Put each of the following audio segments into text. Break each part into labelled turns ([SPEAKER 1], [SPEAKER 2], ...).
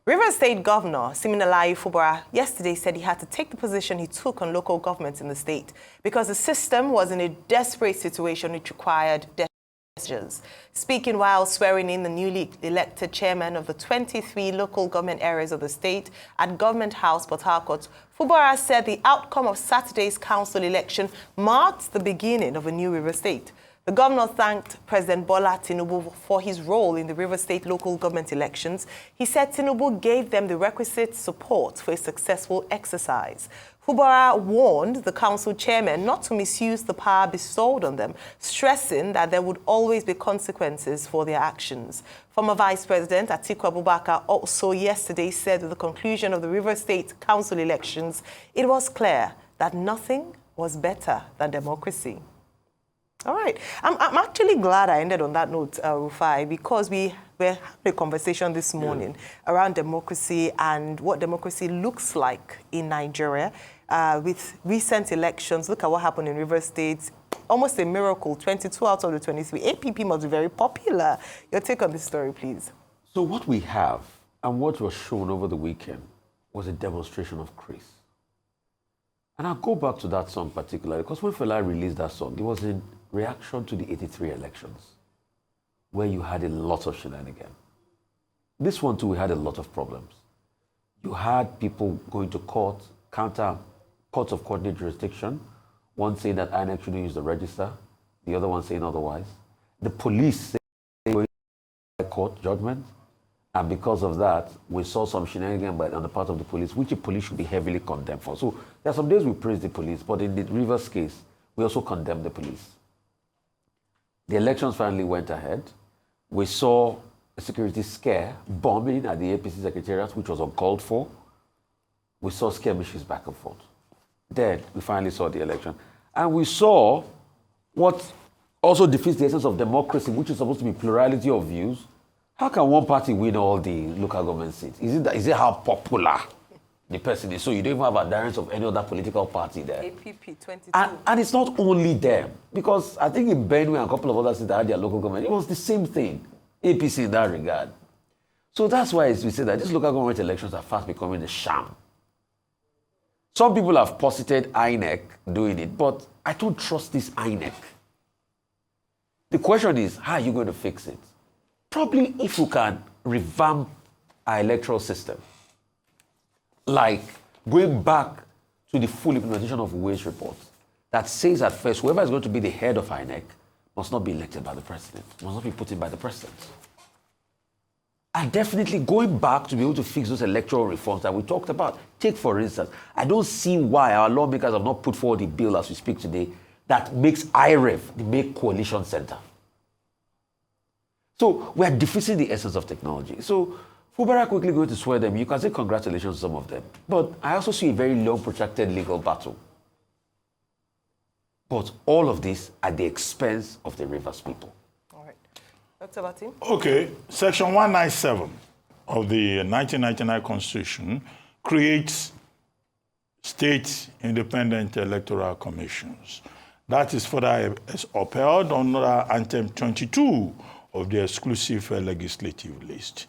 [SPEAKER 1] Rivers State Governor Siminalayi Fubara yesterday said he had to take the position he took on local governments in the state because the system was in a desperate situation which required measures. Speaking while swearing in the newly elected chairman of the 23 local government areas of the state at Government House, Port Harcourt, Fubara said the outcome of Saturday's council election marked the beginning of a new Rivers State. The governor thanked President Bola Tinubu for his role in the Rivers State local government elections. He said Tinubu gave them the requisite support for a successful exercise. Fubara warned the council chairman not to misuse the power bestowed on them, stressing that there would always be consequences for their actions. Former Vice President Atiku Abubakar also yesterday said at the conclusion of the Rivers State council elections, it was clear that nothing was better than democracy. All right. I'm actually glad I ended on that note, Rufai, because we were having a conversation this morning around democracy and what democracy looks like in Nigeria. With recent elections, look at what happened in Rivers State. Almost a miracle, 22 out of the 23. APP must be very popular. Your take on this story, please.
[SPEAKER 2] So what we have and what was shown over the weekend was a demonstration of grace. And I'll go back to that song particularly, because when Fela released that song, it was in reaction to the 83 elections, where you had a lot of shenanigans. This one too, we had a lot of problems. You had people going to court, courts of coordinate jurisdiction, one saying that INEC shouldn't use the register, the other one saying otherwise. The police saying going to court judgment, and because of that, we saw some shenanigans on the part of the police, which the police should be heavily condemned for. So there are some days we praise the police, but in the Rivers case, we also condemn the police. The elections finally went ahead. We saw a security scare, bombing at the APC secretariat, which was uncalled for. We saw skirmishes back and forth. Then we finally saw the election. And we saw what also defeats the essence of democracy, which is supposed to be plurality of views. How can one party win all the local government seats? Is it how popular the person is? So you don't even have adherents of any other political party there.
[SPEAKER 1] APP 22.
[SPEAKER 2] And it's not only them, because I think in Benue and a couple of other states that had their local government, it was the same thing, APC in that regard. So that's why we say that these local government elections are fast becoming a sham. Some people have posited INEC doing it, but I don't trust this INEC. The question is, how are you going to fix it? Probably if you can revamp our electoral system, like going back to the full implementation of wage reports that says at first, whoever is going to be the head of INEC must not be elected by the president, must not be put in by the president. And definitely going back to be able to fix those electoral reforms that we talked about. Take, for instance, I don't see why our lawmakers have not put forward a bill as we speak today that makes IREF the main coalition center. So we are defeating the essence of technology. So Fubara quickly going to swear them. You can say congratulations to some of them. But I also see a very long, protracted legal battle. But all of this at the expense of the Rivers people.
[SPEAKER 1] All right. Dr. Batim?
[SPEAKER 3] Okay. Section 197 of the 1999 Constitution creates state independent electoral commissions. That is further upheld under Anthem 22 of the exclusive legislative list.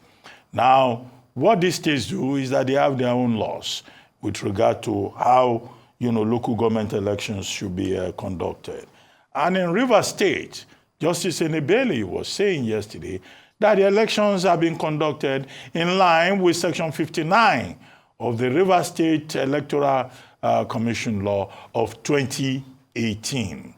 [SPEAKER 3] Now, what these states do is that they have their own laws with regard to how, local government elections should be conducted. And in Rivers State, Justice Enebeli was saying yesterday that the elections have been conducted in line with Section 59 of the Rivers State Electoral Commission Law of 2018.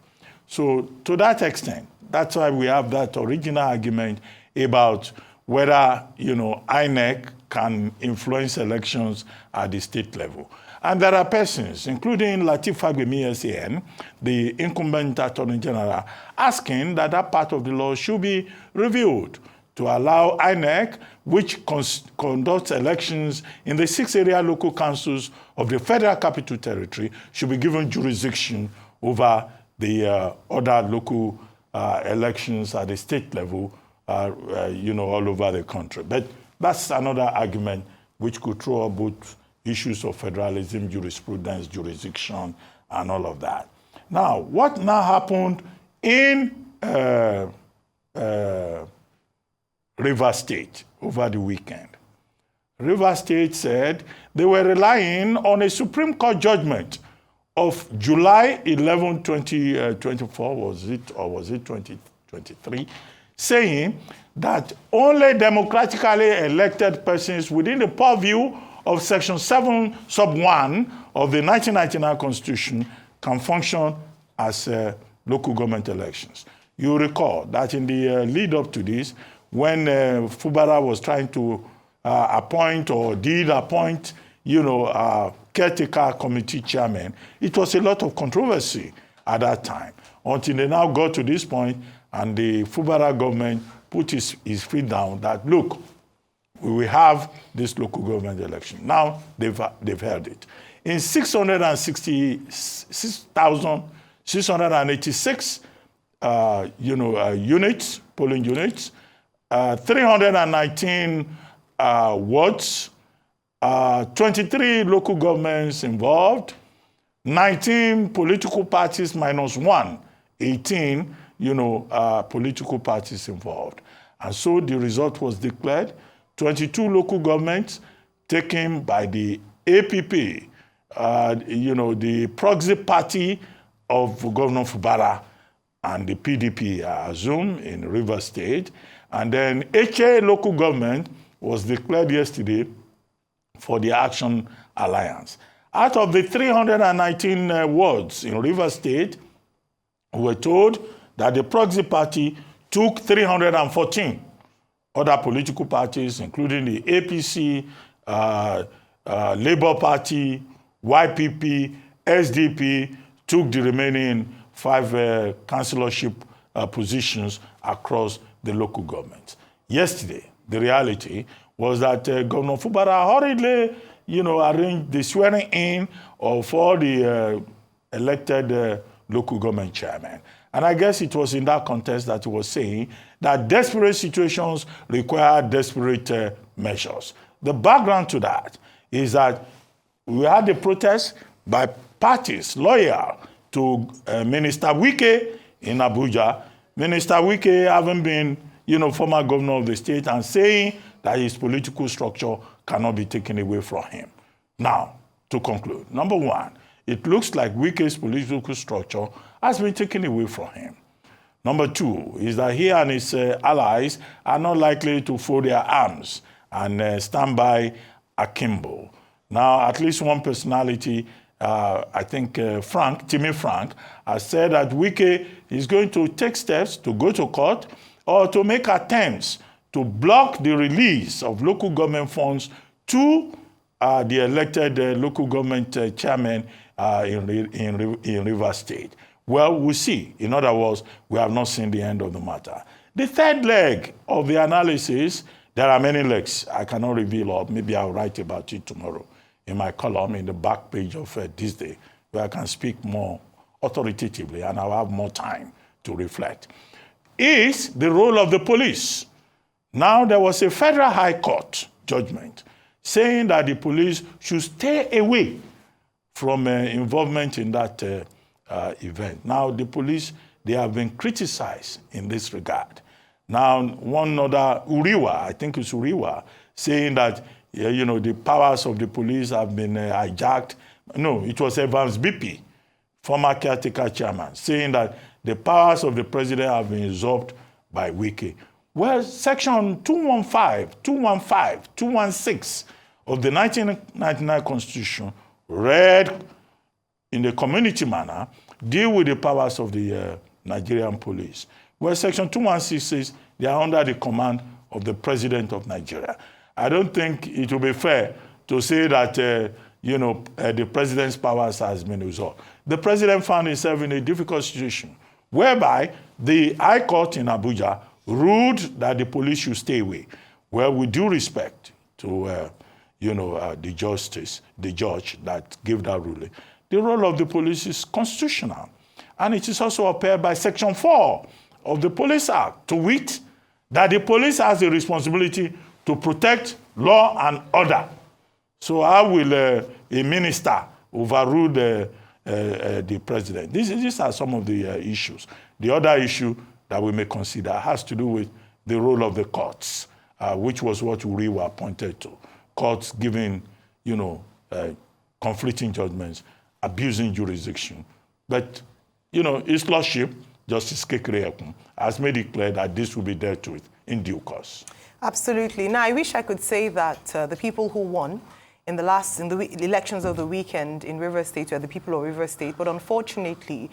[SPEAKER 3] So to that extent, that's why we have that original argument about whether, INEC can influence elections at the state level. And there are persons, including Lateef Fagbemi SAN, the incumbent Attorney General, asking that that part of the law should be reviewed to allow INEC, which conducts elections in the 6 area local councils of the Federal Capital Territory, should be given jurisdiction over the other local elections at the state level, all over the country. But that's another argument which could throw up both issues of federalism, jurisprudence, jurisdiction, and all of that. Now, what now happened in Rivers State over the weekend? Rivers State said they were relying on a Supreme Court judgment of July 11, 2024, was it 2023, saying that only democratically elected persons within the purview of Section 7, Sub 1 of the 1999 Constitution can function as local government elections. You recall that in the lead up to this, when Fubara was trying to appoint or did appoint, caretaker committee chairman, it was a lot of controversy at that time, until they now got to this point and the Fubara government put his feet down that, look, we will have this local government election. Now they've held it. In 666,686 units, polling units, 319 wards, 23 local governments involved, 19 political parties minus 1, 18 political parties involved. And so the result was declared. 22 local governments taken by the APP, the proxy party of Governor Fubara and the PDP, I assume, in Rivers State. And then HA local government was declared yesterday for the Action Alliance. Out of the 319 wards in Rivers State, we were told that the proxy party took 314. Other political parties, including the APC, Labour Party, YPP, SDP, took the remaining 5 councillorship positions across the local governments. Yesterday, the reality was that Governor Fubara hurriedly, arranged the swearing in of all the elected local government chairmen. And I guess it was in that context that he was saying that desperate situations require desperate measures. The background to that is that we had a protest by parties loyal to Minister Wike in Abuja. Minister Wike having been, former governor of the state and saying that his political structure cannot be taken away from him. Now, to conclude, number one, it looks like Wike's political structure has been taken away from him. Number two is that he and his allies are not likely to fold their arms and stand by akimbo. Now, at least one personality, I think Timmy Frank, has said that Wike is going to take steps to go to court or to make attempts to block the release of local government funds to the elected local government chairman in Rivers State. Well, we'll see. In other words, we have not seen the end of the matter. The third leg of the analysis, there are many legs. I cannot reveal all. Maybe I'll write about it tomorrow in my column in the back page of This Day, where I can speak more authoritatively and I'll have more time to reflect, is the role of the police. Now, there was a federal high court judgment saying that the police should stay away from involvement in that event. Now, the police, they have been criticized in this regard. Now, one other, Uriwa, I think it's Uriwa, saying that, the powers of the police have been hijacked. No, it was Evans BP, former caretaker chairman, saying that the powers of the president have been usurped by Wike. Well, Section 215, 216 of the 1999 Constitution, read in the community manner, deal with the powers of the Nigerian police. Well, Section 216 says they are under the command of the President of Nigeria. I don't think it will be fair to say that, the President's powers has been usurped. The President found himself in a difficult situation whereby the High Court in Abuja ruled that the police should stay away. Well, with due respect to, the judge that gave that ruling, the role of the police is constitutional. And it is also upheld by Section 4 of the Police Act, to wit, that the police has the responsibility to protect law and order. So how will a minister overrule the president? These are some of the issues. The other issue that we may consider has to do with the role of the courts, which was what Uriwa pointed to. courts giving, conflicting judgments, abusing jurisdiction. But, His Lordship, Justice Kekere, has made it clear that this will be dealt with in due course.
[SPEAKER 1] Absolutely. Now, I wish I could say that the people who won in the elections of the weekend in Rivers State were the people of Rivers State, but unfortunately,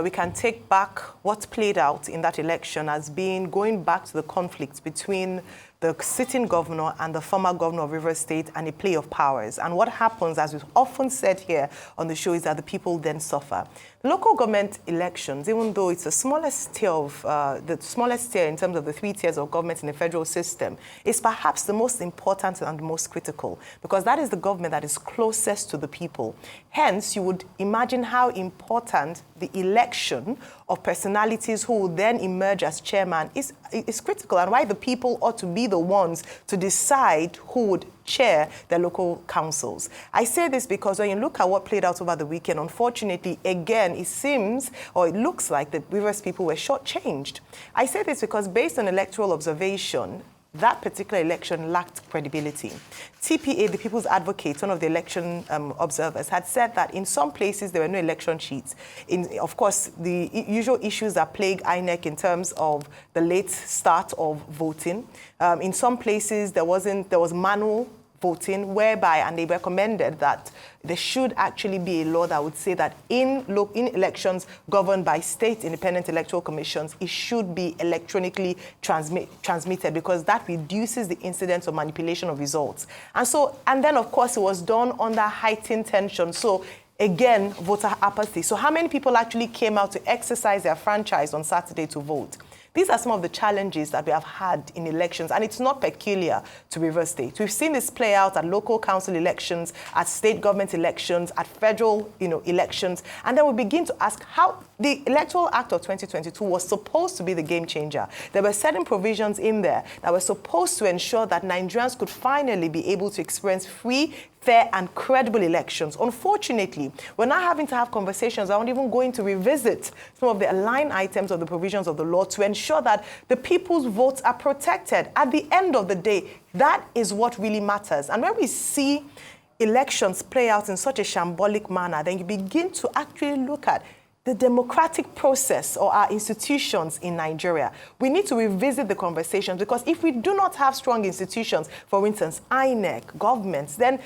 [SPEAKER 1] we can take back what played out in that election as being going back to the conflict between the sitting governor and the former governor of Rivers State and a play of powers. And what happens, as we've often said here on the show, is that the people then suffer. Local government elections, even though it's the smallest tier in terms of the 3 tiers of government in the federal system, is perhaps the most important and most critical, because that is the government that is closest to the people. Hence, you would imagine how important the election of personalities who will then emerge as chairman is critical, and why the people ought to be the ones to decide who would chair their local councils. I say this because when you look at what played out over the weekend, unfortunately, again, it seems, or it looks like the Rivers people were shortchanged. I say this because based on electoral observation, that particular election lacked credibility. TPA, the People's Advocate, one of the election observers, had said that in some places there were no election sheets. Of course, the usual issues that plague INEC in terms of the late start of voting. In some places there was manual voting, whereby, and they recommended that there should actually be a law that would say that in elections governed by state independent electoral commissions, it should be electronically transmitted, because that reduces the incidence of manipulation of results. And then, of course, it was done under heightened tension. So again, voter apathy. So how many people actually came out to exercise their franchise on Saturday to vote? These are some of the challenges that we have had in elections, and it's not peculiar to Rivers State. We've seen this play out at local council elections, at state government elections, at federal elections, and then we begin to ask how the Electoral Act of 2022 was supposed to be the game changer. There were certain provisions in there that were supposed to ensure that Nigerians could finally be able to experience free, fair and credible elections. Unfortunately, we're now having to have conversations. I'm even going to revisit some of the line items of the provisions of the law to ensure that the people's votes are protected. At the end of the day, that is what really matters. And when we see elections play out in such a shambolic manner, then you begin to actually look at the democratic process or our institutions in Nigeria. We need to revisit the conversations, because if we do not have strong institutions, for instance, INEC, governments, then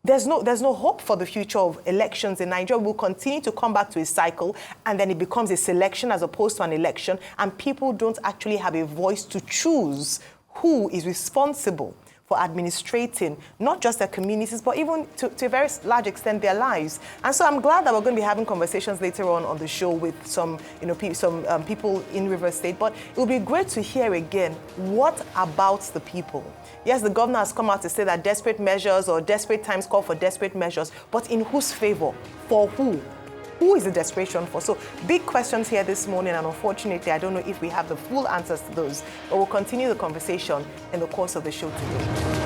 [SPEAKER 1] there's no hope for the future of elections in Nigeria. We'll continue to come back to a cycle, and then it becomes a selection as opposed to an election, and people don't actually have a voice to choose who is responsible for administrating not just their communities, but even to a very large extent their lives. And so I'm glad that we're going to be having conversations later on the show with some people in Rivers State. But it will be great to hear again, what about the people? Yes, the governor has come out to say that desperate measures or desperate times call for desperate measures, but in whose favor? For who? Who is the desperation for? So big questions here this morning, and unfortunately, I don't know if we have the full answers to those, but we'll continue the conversation in the course of the show today.